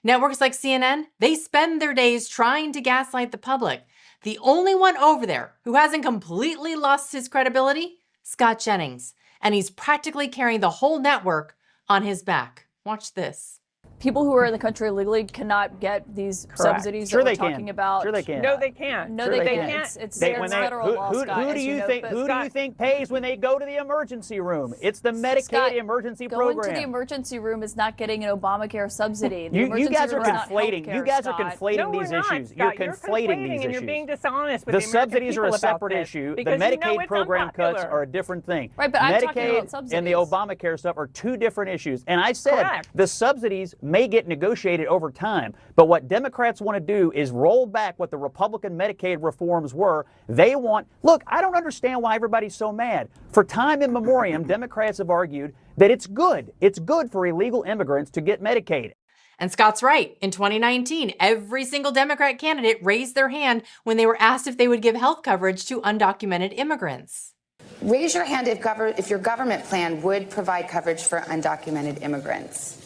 Networks like CNN, they spend their days trying to gaslight the public. The only one over there who hasn't completely lost his credibility? Scott Jennings. And he's practically carrying the whole network on his back. Watch this. People who are in the country illegally cannot get these subsidies Sure that we're talking about. Sure they can. No, they can't. No, Sure they they can't. can. It's federal law, Scott. Who do you think? Who do you think pays when they go to the emergency room? It's the Medicaid Scott, emergency program. Going to the emergency room is not getting an Obamacare subsidy. You guys are conflating. You guys are conflating these issues. You're conflating these issues. You're being dishonest with the subsidies are a separate issue. The Medicaid program cuts are a different thing. Right, but I'm talking about Medicaid subsidies. and the Obamacare stuff are two different issues. And I said the subsidies may get negotiated over time. But what Democrats want to do is roll back what the Republican Medicaid reforms were. They want, look, I don't understand why everybody's so mad. For time immemorial, Democrats have argued that it's good. It's good for illegal immigrants to get Medicaid. And Scott's right. In 2019, every single Democrat candidate raised their hand when they were asked if they would give health coverage to undocumented immigrants. Raise your hand if your government plan would provide coverage for undocumented immigrants.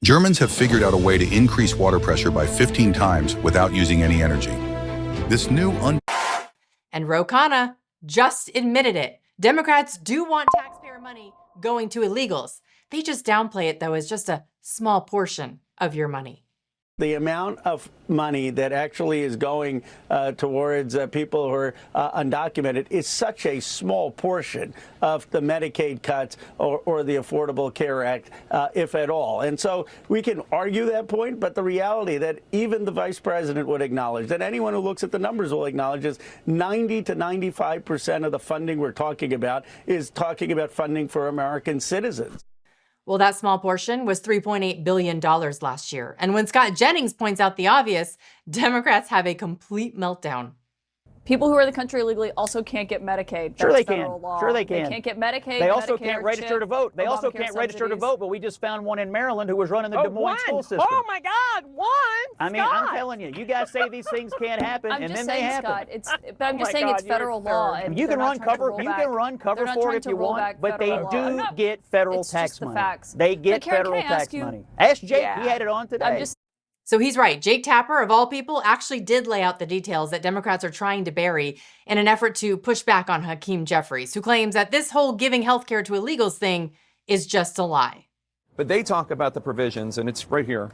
Germans have figured out a way to increase water pressure by 15 times without using any energy. This new And Ro Khanna just admitted it. Democrats do want taxpayer money going to illegals. They just downplay it, though, as just a small portion of your money. The amount of money that actually is going towards people who are undocumented is such a small portion of the Medicaid cuts or the Affordable Care Act, if at all. And so we can argue that point, but the reality that even the vice president would acknowledge, that anyone who looks at the numbers will acknowledge, is 90 to 95% of the funding we're talking about is talking about funding for American citizens. Well, that small portion was $3.8 billion last year. And when Scott Jennings points out the obvious, Democrats have a complete meltdown. People who are in the country illegally also can't get Medicaid. Sure they federal can. Law. Sure they can. They can't get Medicaid. They also Medicare, can't register CHIP, to vote. They also Obamacare can't register to subsidies. vote, but we just found one in Maryland who was running the Des Moines school system. Oh my God, one! I mean, Scott. I'm telling you, you guys say these things can't happen, and then they happen. Scott, but I'm just saying God, it's federal you're law. absurd. And You can they're run not trying to cover. roll You back. can run cover They're not for trying it if to you roll want, back but they federal law. do No, get federal it's tax just the money. facts. They get But Karen, federal can I ask tax you- money. Ask Jake. Yeah. He had it on today. I'm just So he's right. Jake Tapper, of all people, actually did lay out the details that Democrats are trying to bury in an effort to push back on Hakeem Jeffries, who claims that this whole giving health care to illegals thing is just a lie. But they talk about the provisions, and it's right here,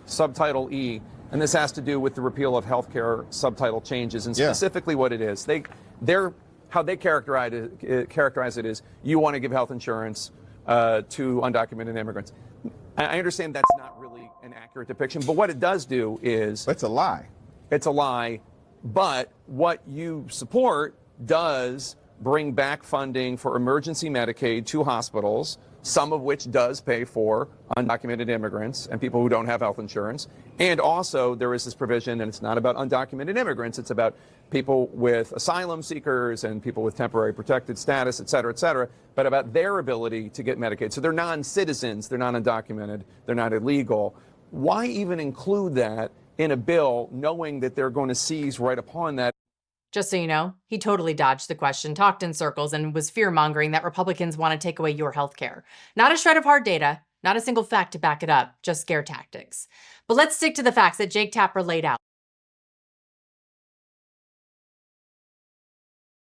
subtitle E, and this has to do with the repeal of health care subtitle changes, and specifically what it is. How they characterize it is, you want to give health insurance to undocumented immigrants. I understand that's not really an accurate depiction, but what it does do is... It's a lie. It's a lie, but what you support does bring back funding for emergency Medicaid to hospitals, some of which does pay for undocumented immigrants and people who don't have health insurance. And also there is this provision, and it's not about undocumented immigrants, it's about people with asylum seekers and people with temporary protected status, et cetera, but about their ability to get Medicaid. So they're non-citizens, they're not undocumented, they're not illegal. Why even include that in a bill knowing that they're going to seize right upon that? Just so you know, he totally dodged the question, talked in circles, and was fear-mongering that Republicans want to take away your health care. Not a shred of hard data, not a single fact to back it up, just scare tactics. But let's stick to the facts that Jake Tapper laid out.